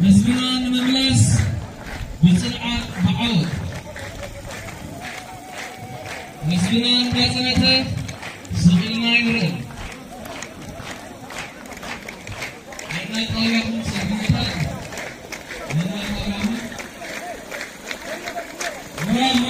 مسبنا مملس بسرعة بعوض مسبنا بسنته سقينا يرد أنا طالعهم سقينا أنا طالعهم مرال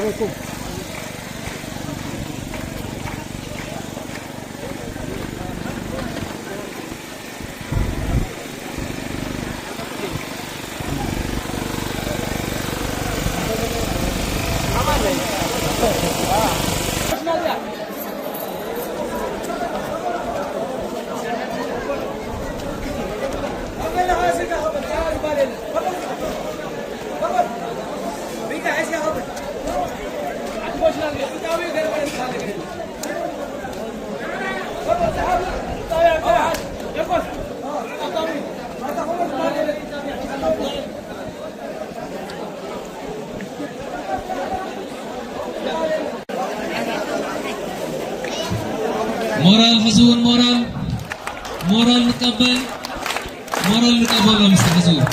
عليكم مورال حزون مورال نقبل يا مستر حزون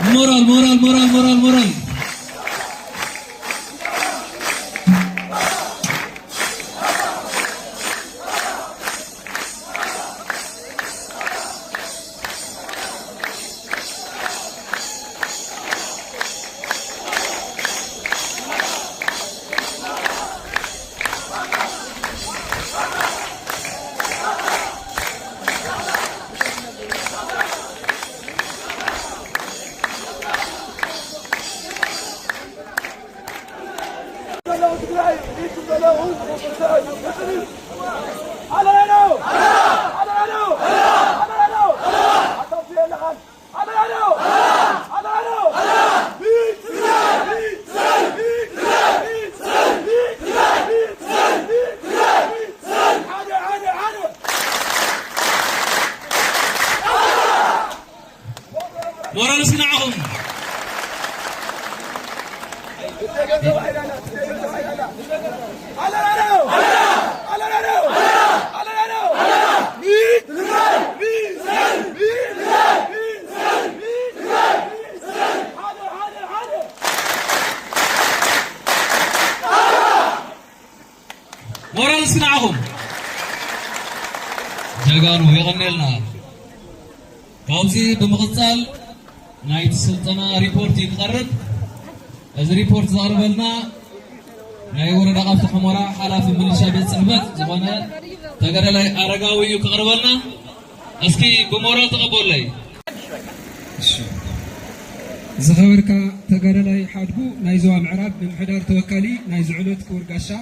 مورال مورال اسمعهم مورال اسمعهم جاغانو يغنيلنا كاوزي بمقصال نايت سلطنة ريبورت يقرب از ريبورت زغربلنا ناي وردا قفت حمرا حلاف مليشيا بيت صحبت زغنا تغرلاي ارغاوي يقربلنا اسكي بمورال تقبل لي زخبرك تغرلاي حادبو ناي زوا معراب بمحدار توكالي ناي زعلوت كور غاشا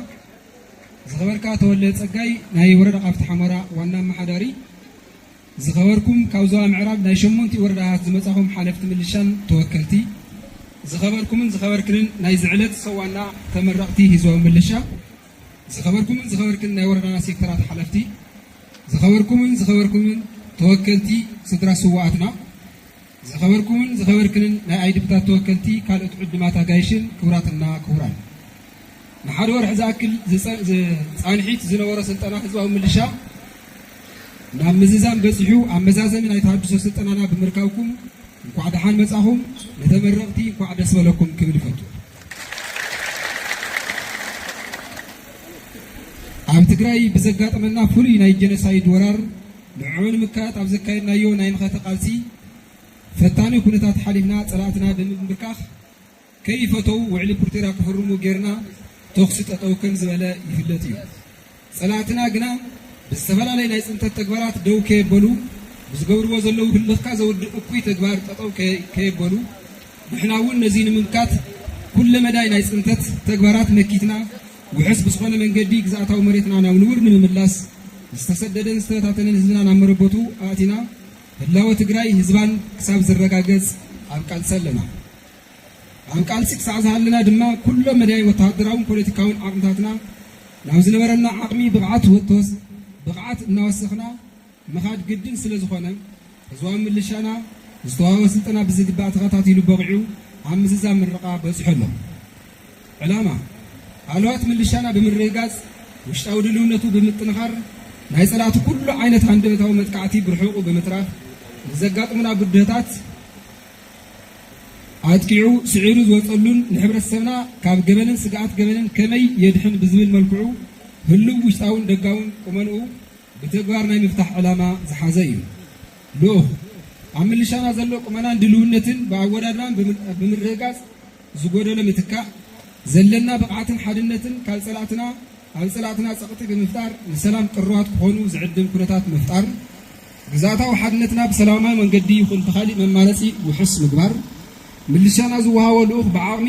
زخبرك تولد صقاي ناي وردا قفت حمرا وانا محداري زخبركم كاوزوا معراب ناي شمونتي وردات زمصاهم حلفت مليشان توكلتي زخبركن ناي زعلت سوانا تمرقتي هزوا مليشا زخبركن ناي وردانا سيكترات حلفتي زخبركم توكلتي صدرا سواتنا زخبركن ناي ايدبتا توكلتي كالت عدماتا غايشن كبراتنا كبران نحد ورح زاكل صانحيت زنورا سلطنا هزوا مليشا ናብ ምዝዛም በጽሑ ኣመዛዘሚ ናይ ተሃድሶ ስልጠናና ብምርካብኩም እንኳዕ ደሓን መጻኹም ነተመረቕቲ እንኳዕ ደስ በለኩም ክብል ይፈቱ። ኣብ ትግራይ ብዘጋጠመና ፍሉይ ናይ ጀኖሳይድ ወራር ንዕኡ ንምክያድ ኣብ ዘካየድናዮ ናይ ንኸተ ቃልሲ ፈታኒ ኩነታት ሓሊፍና ጸላእትና ብምብርካኽ ከይፈተው ውዕሊ ፕሪቶርያ ክፍርሙ ጌርና ተኽሲ ጠጠው ከም ዝበለ ይፍለጥ እዩ። ጸላእትና ግና ብዝተፈላለዩ ናይ ጽንተት ተግባራት ደው ከየበሉ ብዝገብርዎ ዘለዉ ህልኽካ ዘውድእ እኩይ ተግባር ጠጠው ከየበሉ ንሕና እውን ነዚ ንምምካት ኩለ መዳይ ናይ ጽንተት ተግባራት መኪትና ውሕስ ብዝኾነ መንገዲ ግዛእታዊ መሬትና ናብ ንቡር ንምምላስ ዝተሰደደን ዝተበታተነን ህዝብና ናብ መረበቱ ኣእቲና ህላወ ትግራይ ህዝባን ክሳብ ዝረጋገጽ ኣብ ቃልሲ ኣለና። ኣብ ቃልሲ ክሳዕ ዝሃለና ድማ ኩሎም መዳይ ወተሃደራውን ፖለቲካውን ዓቕምታትና ናብ ዝነበረና ዓቕሚ ብቕዓት እናወሰኽና ምኻድ ግድን ስለ ዝኾነ ህዝባዊ ምልሻና ዝተዋህበ ስልጠና ብዝግባእ ተኸታቲሉ በቂዑ ኣብ ምዝዛም ምረቓ በፂሑ ኣሎ። ዕላማ ኣልዋት ምልሻና ብምርግጋጽ ውሽጣዊ ድልውነቱ ብምጥንኻር ናይ ጸላእቲ ኩሉ ዓይነት ሃንደበታዊ መጥቃዕቲ ብርሑቑ ብምትራፍ ዘጋጥሙና ጉድለታት ኣጥቂዑ ስዒሩ ዝወጸሉን ንሕብረተሰብና ካብ ገበንን ስግኣት ገበንን ከመይ የድሕን ብዝብል መልክዑ ህልው ውሽጣውን ደጋውን ቁመንኡ ብተግባር ናይ ምፍታሕ ዕላማ ዝሓዘ እዩ። ልኡኽ ኣብ ምልሻና ዘሎ ቁመናን ድልውነትን ብኣወዳድባን ብምርግጋጽ ዝጎደሎ ምትካእ ዘለና ብቕዓትን ሓድነትን ካብ ጸላእትና ኣብ ጸላእትና ጸቕጢ ብምፍጣር ንሰላም ቅርባት ክኾኑ ዝዕድም ኩነታት ምፍጣር ግዛእታዊ ሓድነትና ብሰላማዊ መንገዲ ይኹን ብኻሊእ መማለጺ ውሕስ ምግባር ምልሻና ዝወሃቦ ልኡኽ ብዓቕሚ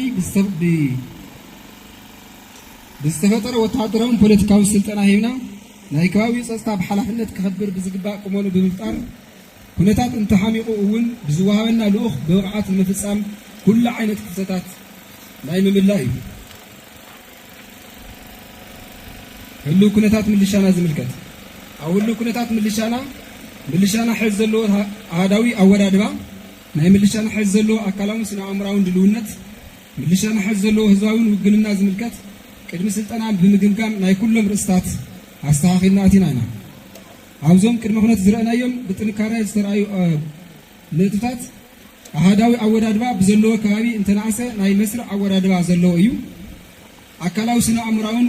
ብዝተፈጠረ ወተሃደራውን ፖለቲካውን ስልጠና ሂብና ናይ ከባቢ ጸጥታ ብሓላፍነት ክኸብር ብዝግባእ ቁመኑ ብምፍጣር ኩነታት እንተሓሚቑ እውን ብዝወሃበና ልኡኽ ብብቕዓት ንምፍጻም ኩሉ ዓይነት ክፍተታት ናይ ምምላእ እዩ። ህሉ ኩነታት ምልሻና ዝምልከት ኣብ ህሉ ኩነታት ምልሻና ሕዝ ዘለዎ ኣሃዳዊ ኣወዳድባ ናይ ምልሻና ሕዝ ዘለዎ ኣካላውን ስነ ኣእምሮኣውን ድልውነት ምልሻና ሕዝ ዘለዎ ህዝባውን ውግንና ዝምልከት ቅድሚ ስልጠና ብምግምጋም ናይ ኩሎም ርእስታት ኣስተኻኺልና ኣቲና ኢና። ኣብዞም ቅድሚ ኩነት ዝረአናዮም ብጥንካረ ዝተረኣዩ ነጥብታት ኣሃዳዊ ኣወዳድባ ብዘለዎ ከባቢ እንተናእሰ ናይ መስርዕ ኣወዳድባ ዘለዎ እዩ። ኣካላዊ ስነ ኣእምሮኣውን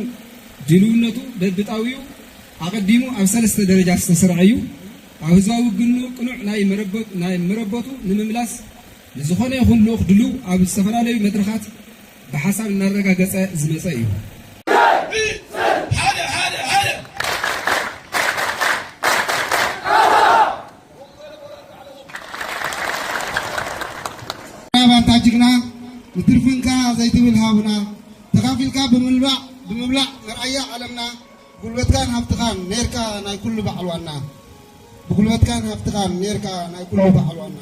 ድልውነቱ በብጣዊኡ ኣቐዲሙ ኣብ 3 ደረጃ ዝተሰርዐ እዩ። ኣብ ህዝባዊ ውግኑ ቅኑዕ ናይ መረበቱ ንምምላስ ንዝኾነ ይኹን ልኡኽ ድልው ኣብ ዝተፈላለዩ መድረኻት ብሓሳብ እናረጋገጸ ዝመጸ እዩ። ባንታ ጅግና ንትርፍንካ ዘይትብል ሃቡና ተኻፊልካ ብምብላዕ መርኣያ ዓለምና ጉልበትካን ሃብትኻን ኔርካ ናይ ኩሉ በዓል ዋና ብጉልበትካን ሃብትኻን ኔርካ ናይ ኩሉ በዓል ዋና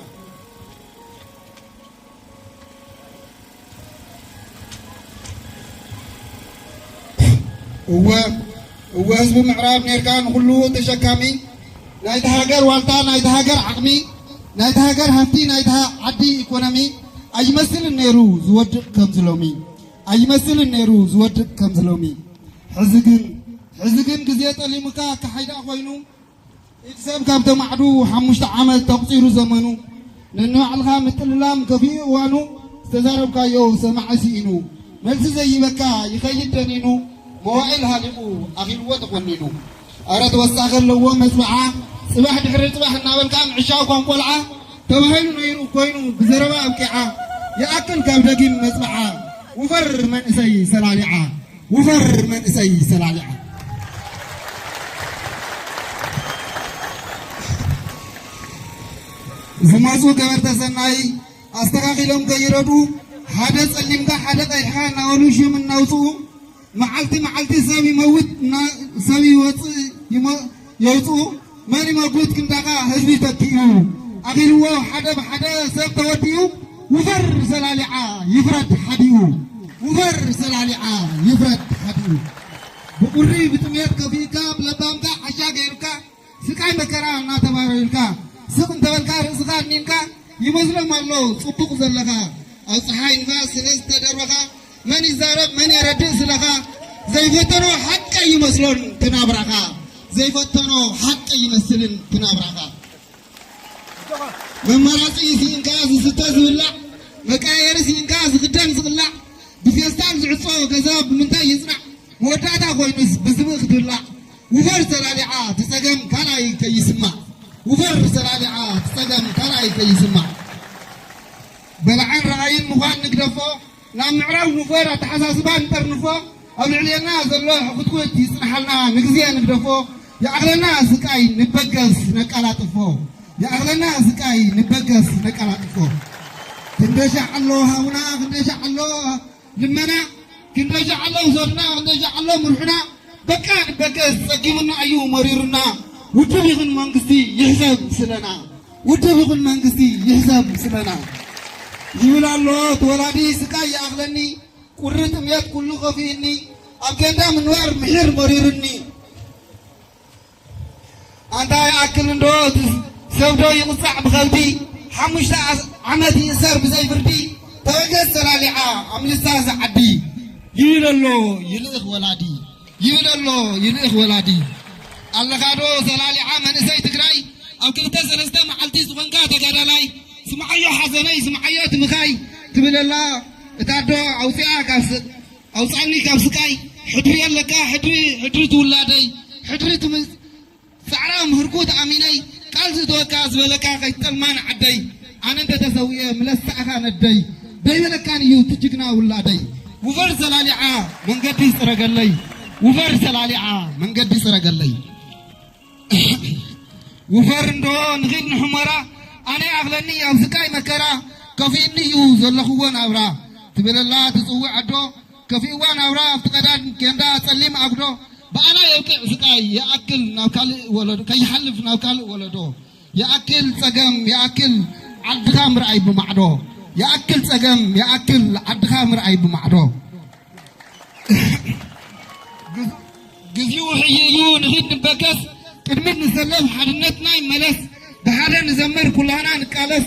እወ ህዝቢ ምዕራብ ኔርካ ንኩሉ ተሸካሚ ናይቲ ሃገር ዋልታ ናይቲ ሃገር ዓቕሚ ናይቲ ሃገር ሃብቲ ናይቲ ዓዲ ኢኮኖሚ ኣይመስልን ነይሩ ዝወድቕ ከም ዝሎሚ ሕዚ ግን ግዜ ጠሊሙካ ካሓይዳ ኮይኑ ኢድ ሰብ ካብ ተማዕዱ 5 ዓመት ተቑፂሩ ዘመኑ ነንባዕልኻ ምጥልላም ከፊኡ እዋኑ ዝተዛረብካዮ ሰማዕ ሲኢኑ መልሲ ዘይበካ ይኸይድ ደኒኑ መዋዒል ሃሊቑ ኣኺልዎ ተቖኒኑ ኣረ ተወሳኺ ኣለዎ መፅበዓ ጽባሕ ድሕሪ ጽባሕ እናበልካ ምዕሻው ኳን ቆልዓ ተባሂሉ ነይሩ ኮይኑ ብዘረባ ኣብቂዓ يأكل كابدين مزبعة وفر من إسي سلالعة زمازو كبرت سناي أستغاقي لهم كيردو حدث الليمكا حدث إلحان ناولو شو من نوصو معلتي سامي موت سامي يوصو ماني موجود كنتاقا هجبي تكيو أغيروا حدا سيب توتيو وفر سلالعة يفرد حديو بقري بتميت كفيكا بلبامكا عشا غيركا سكاي مكرا ناتبارلكا سكن تبلكا رزقا نينكا يمزلم الله صبوق زلكا أو صحاي نفاس سلس تدربكا من يزارب من يردس لكا زي فتنو حقا يمزلون تنابركا زي فتنو حق يمثلن كنابرها ممراتي سينكاز ستاز ولا مكاير سينكاز قدام زغلا بفيستان زعصو كذاب من تاي يصنع وداتا كوينس بزبخ دلا وفر سلالعا تسقم كالاي كيسمع وفر سلالعا تسقم كالاي كيسمع بلعن رأيين مخان نقدفو لام نعرف نفر تحساسبان ترنفو أو علينا زلوا خدكوت يسنحلنا نقزيا نقدفو يا أغلنا سكاي نبقس نكالاتفو يا أغلنا سكاي نبقس نكالاتفو كندشع الله هنا كندشع الله لمنا كندشع الله زرنا كندشع الله مرحنا بكا نبقس سكيمنا أيو مريرنا وتبغن منقسي يحسب سلنا وتبغن منقسي يحسب سلنا يقول الله تولادي سكاي يا أغلني قررت ميات كله خفيني أبكينا من وار محير مريرني أنت أكل دوت سوداء يقطع بخلبي حمشت عمتي يسار بزي فردي توجه سلالعة عمل الساز عدي يقول الله يلغ ولادي يقول الله يلغ ولادي الله قادو سلالعة من إساي تقرأي أو كنت سلسته معلتي سفنكا تقرأي سمعيو حزني سمعيو تمخاي تبل الله تادو أو سيا كاس أو سعني كابسكاي حدري لك حدري تولادي حدري تمس سعرام هركوت أميني قال زدوكاز ولكا قيتلمان عدي أنا أنت تسويه ملسع خان الدي دي لكان يو تجيكنا ولادي وفر سلالعا من قدي سرق اللي وفر سلالعا من قدي سرق اللي وفر ندون غير نحمرا أنا أغلني أمسكاي مكرا كفي إني يو زلخوان أورا تبل الله تسوي عدو كفي وان أورا افتقدان كندا سليم عبدو بأنا يوكي سكاي يأكل ناوكال ولدو كي يحلف ناوكال ولدو يأكل سقم يأكل عدخام رأي بمعدو يأكل سقم يأكل عدخام رأي بمعدو قزيو حييو نغيد نبكس كدمت نسلم حدنتنا ملس بحالا نزمر كلنا نكالس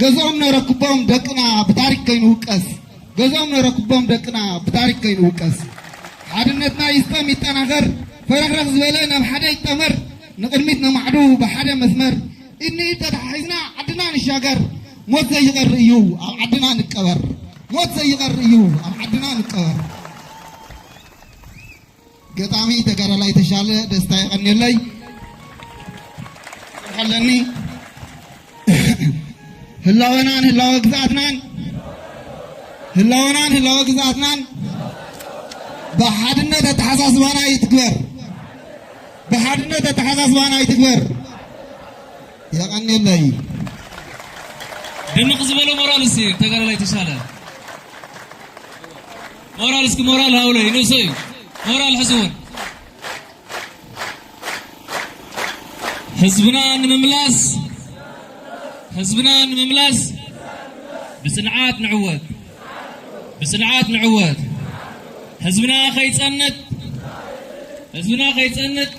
قزوم نركبهم دقنا بتاريخ كينوكس قزوم نركبهم دقنا بتاريخ كينوكس حدنتنا يستم يتناغر فرغرغ زبالنا بحدا يتمر نقدمتنا معدو بحدا مسمر إني تتحيزنا عدنا نشاقر موت سيغر إيو أو عدنا نكبر موت سيغر إيو أو عدنا نكبر قطامي تقرر الله يتشالي دستاي غني اللي خلني هلاونان هلاو قزاتنان هلاونان هلاو قزاتنان بحادنا تتحساس وانا يتكبر بحادنا تتحساس وانا يتكبر يا غني اللي دمق زبلو مورالسي تقرر الله يتشالي مورالسك مورال هاولي نوسي مورال حزون حزبنا نمملاس بسنعات نعود حزبنا خيتسنت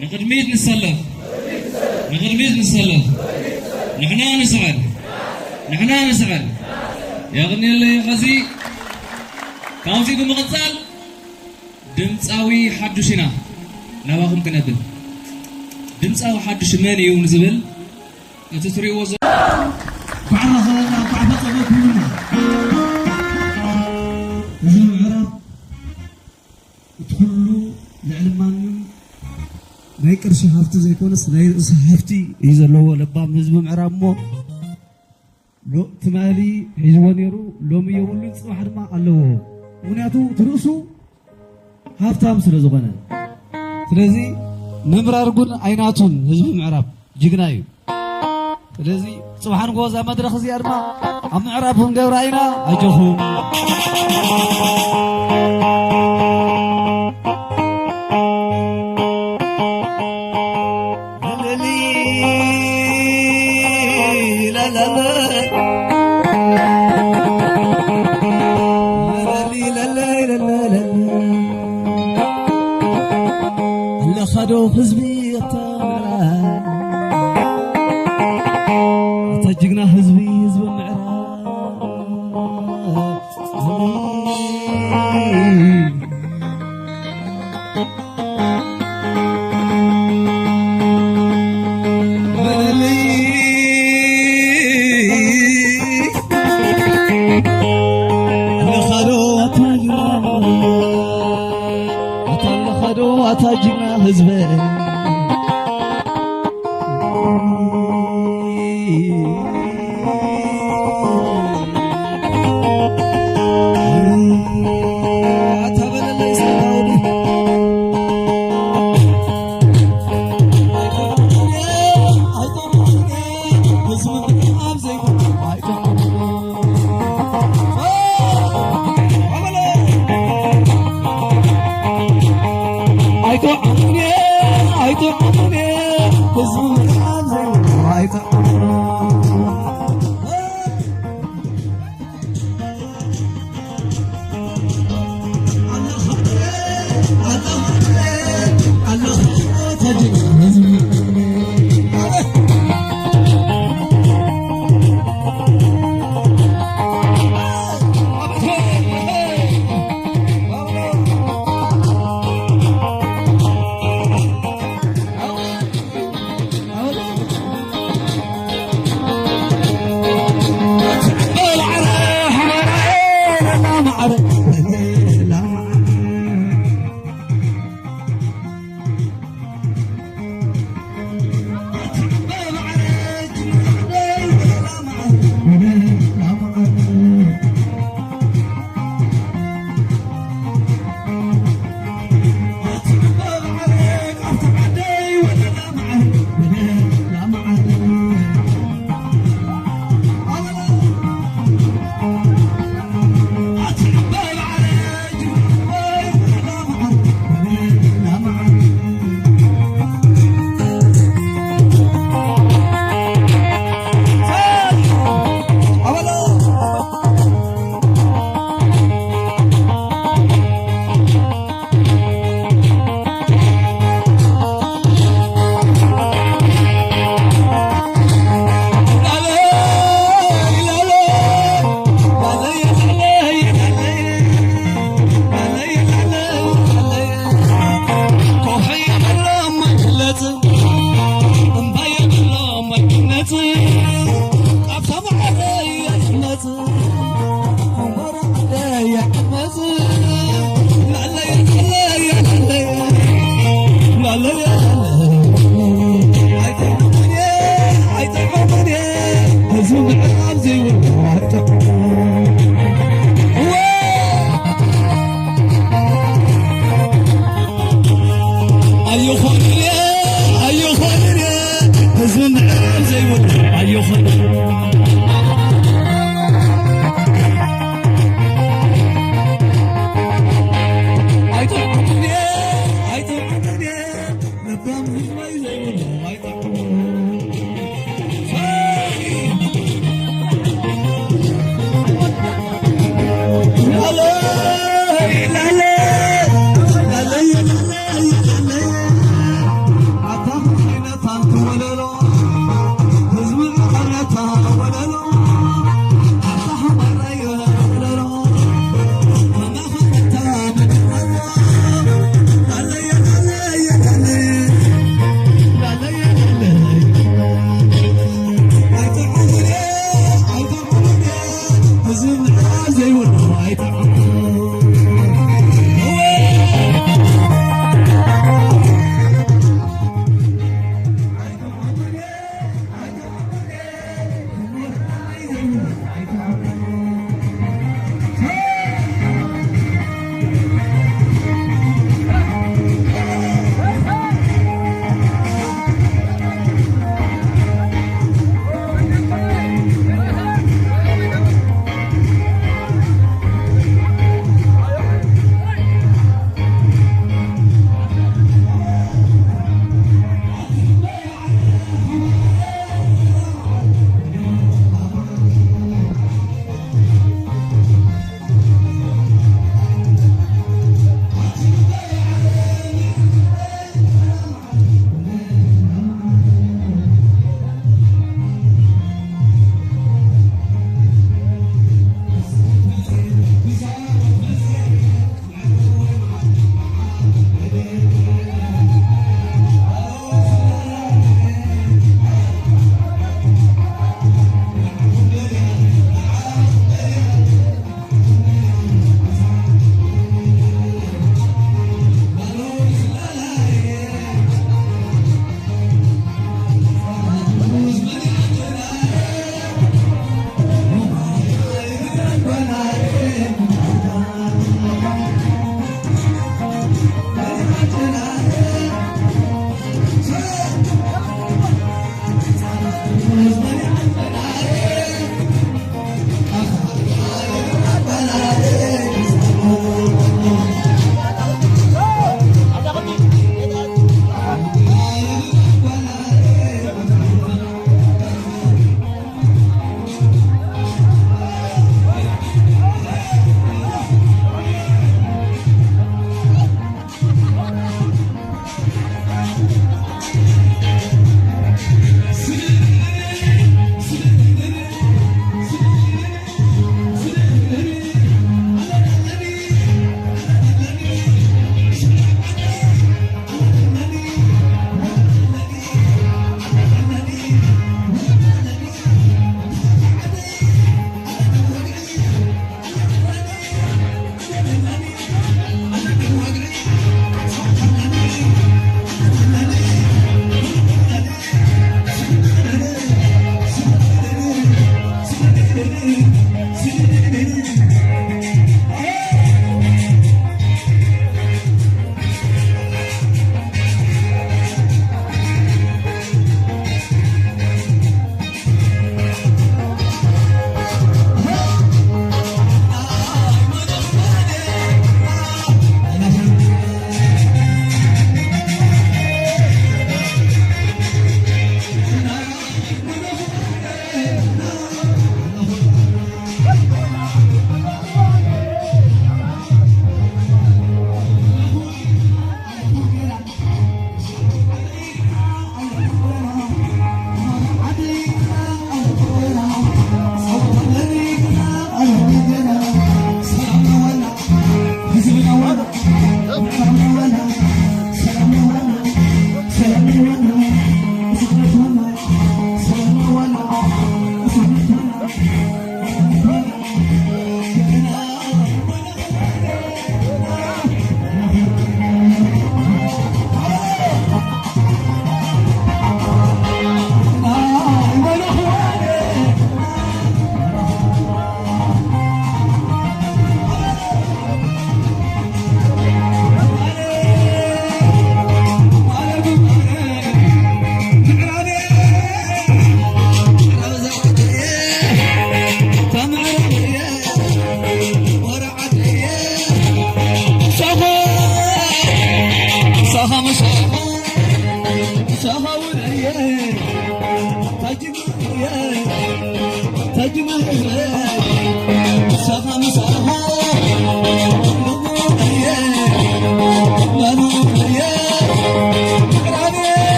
نقدميت نسلف نحنا نسعد يا غني اللي غزي كاوزي بمغزال دمصاوي حدشنا نواهم كنبل دمصاوي حدش من يوم زبل تسري وز بعرف خلنا بعرف صوت مننا نحن العرب تقولوا العلمانيون ما يكرش هافتي زي كونس لا هافتي يزلوا لبام حزب معرب مو لو تمالي يجونيرو لوم يولون صباح ما الله ምክንያቱ ትርሱ ሀብታም ስለዝኾነ ስለዚ ንምራርጉን አይናቱን ህዝብ ምዕራብ ጅግና እዩ ስለዚ ጽባሕን ጎዛ መድረኽ እዚኣ ድማ ኣብ ምዕራብ ክንገብራ ኢና ኣጀኹም حزبي تجينا حزبي حزب المعراج Hızmı arata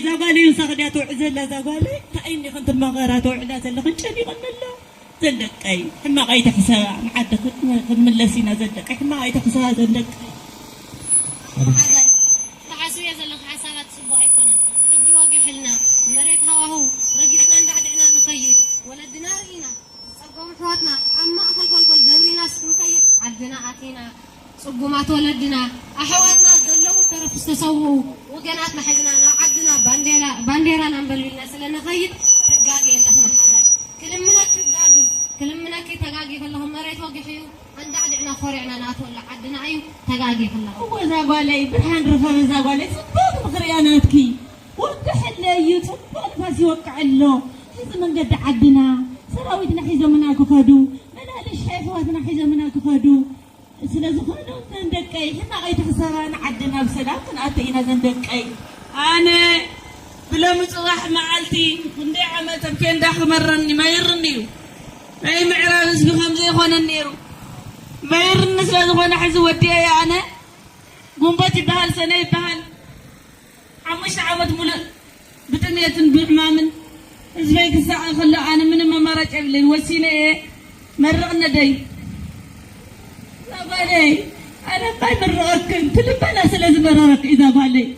زغالي ينسخدي توعزلا زغالي تايني خنت المغارات وعلا زلخ انشدي قنلا زلقاي حما قايت حساب معدك ملسينا زلقاي حما قايت حساب زلق تحاسو يا زلخ حسابات صبو ايكونن اجي واقحلنا مريت هواهو رجعنا ندعدعنا نخيد ولدنا رينا صقوم حواتنا اما اخل كل قبرينا نكيد عدنا اتينا صبومات ولدنا أحواتنا زلوا ترف استسووا وجناتنا حزنا عدنا بانديرا نبل الناس لنا خير تجاجي اللهم حزن كلمنا تجاجي كلمنا كي تجاجي اللهم مريت وقحيو عند عدنا خورعنا ناتولا عدنا أيو تجاجي الله هو زاقالي برهان رفا زاقالي صبوت مغرياناتكي وقح اللي صبوت فاسي وقع له حيث من قد عدنا سراويتنا حيث مناكو فادو ملالش حيفواتنا حيث مناكو فادو سلازو خانو زندقاي حنا غايت حسابنا عدنا بسلام كنأتينا زندقاي أنا بلا مصباح معلتي كندي عملت بكين داخل مرني ما يرنيو أي معراب اسمي خمسة يخوان النيرو ما يرني سلازو خانا حزو وديا يا أنا قنباتي بهال سنة بهال عمش عمد ملا بتنية بحمامن ازبيك الساعة خلا أنا من ما مرج قبلي وسيلة إيه مرقنا دي لا بالي أنا باي مرقك تلبنا سلازم مرقك إذا بالي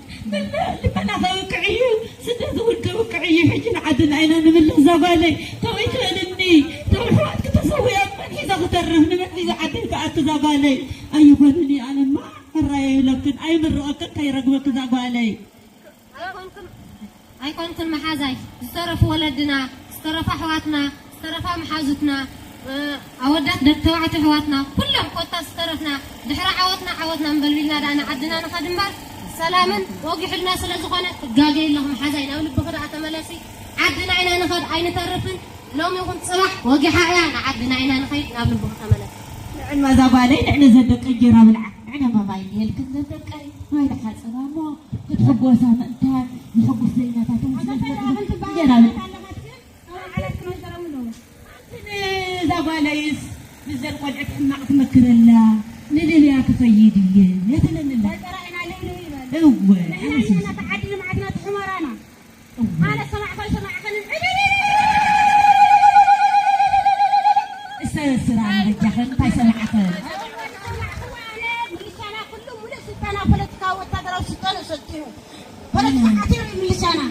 لبنا ذوق عيو سدد ودوق عيو حجنا عدن عينا من الزبالي توي كلني توي حواتك تسوي أمن إذا غترهن من إذا عدن كأت زبالي أيوة بني أنا ما الرأي لكن أي مرقك كي رقبك زبالي أي كنتم محازي استرف ولدنا استرف أحواتنا استرف محازتنا أودت دكتوعة حواتنا كلهم قطة استرفنا دحر عواتنا مبللنا دانا عدنا نخدم بار سلاما وقح الناس لزخونة قاقي لهم حزين أو لبقر عتملسي عدنا عينا نخد عين ترفن لوم يكون صباح وقح عيانا عدنا عينا نخيد ناب لبقر عتملسي نعن ما زبالي نعن زدق الجرا بالعقل نعن ما بايني هلكن زدق أي هاي لحال سلامو تحبوا سامة انتهى يحبوا الزينة تاتون جرا زباليس نزل قلعك حنا تمكر الله نلي يا كفيدي يا تلن الله ترانا ليلي هو احنا تعدل معنا حمرانا انا سمع خل استسر على الجحر انت سمعت ملشانا كله ملشتنا بوليتيكا وتدرا وشتنا شتيو بوليتيكا كثير ملشانا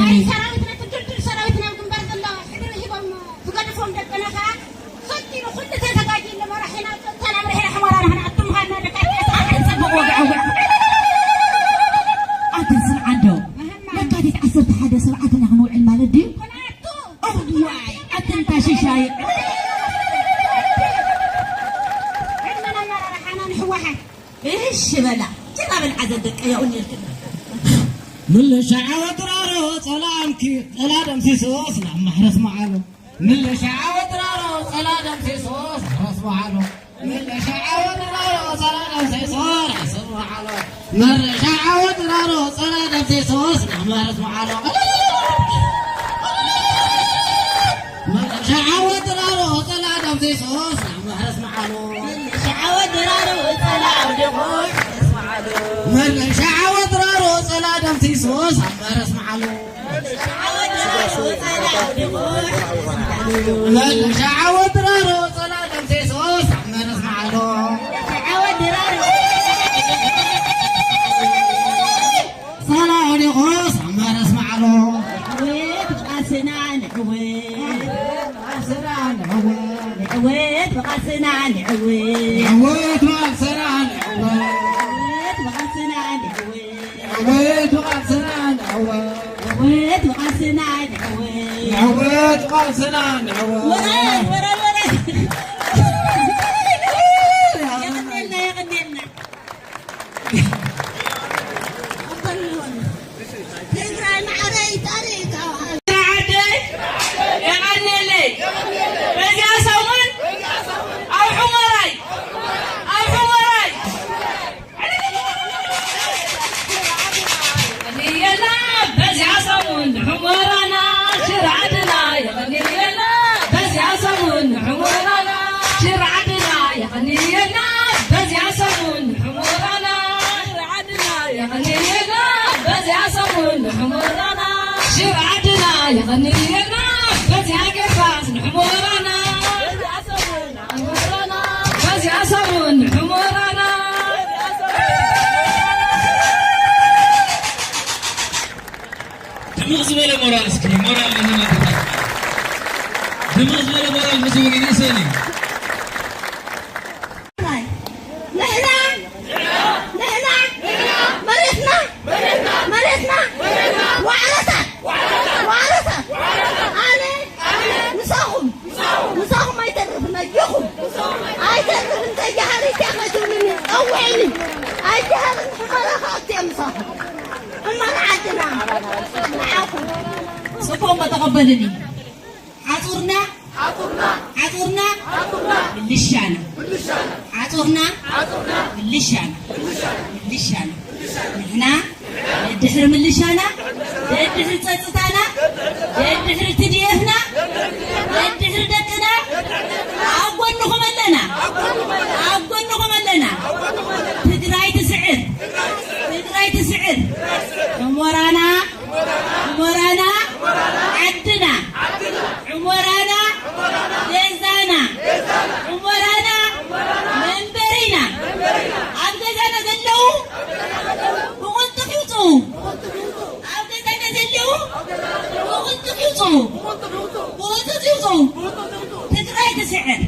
هاي سراويتنا تدل سراويتنا كنبر الله حدنا يبقى تقدفهم دقنا خاك صدقوا كل تزاجي لما رحنا كنا مرحنا حمرانا احنا اطمها لنا دكاتره حنسبق وقع أتنسل عنده لكن تعصرت حدا سرعتنا هنوع المال دي واي أتنتاشي شاي عندنا مرة رحنا نحوها إيش بلا جناب العزدك يا أني الكلمة من شعوة رارو سلامكي سلام في صوص نعم محرس معلو من شعوة رارو سلام في صوص محرس معلو من شعوة رارو سلام في صوص محرس معلو من شعوة رارو سلام في صوص نعم محرس معلو من شعوة رارو سلام في صوص نعم محرس معلو شعوة درارو سلام لغوش من شعوة رارو سلام في صوص محرس معلو من شعوة رارو سلام في صوص محرس معلو صلاة لغوص محرس معلو عويد بقاسنا نعويد عويد عويد بقاسنا نعويد عويد بقاسنا نعويد عويد بقاسنا نعويد عويد بقاسنا نعويد عويد بقاسنا نعويد عويد بقاسنا نعويد وراي يا غنينا تقرا معري طريقه يغنينا بس يا قفاز حمورنا بس يا صمون حمورنا دمغ زبالة مورال سكري مورال لنا ما تفعل دمغ زبالة مورال مسؤولين يسالي نحن صفهم بتقبلني عطورنا باللشانة عطورنا باللشانة نحنا الدحر من اللشانة الدحر تصيصتانا الدحر تديفنا الدحر دكنا أقوانكم لنا تدراي تسعر عمرانا عدنا عمرانا ليزانا عمرانا منبرينا عبدنا زلو وقلت فيوتو عبدنا زلو وقلت فيوتو تدراي تسعر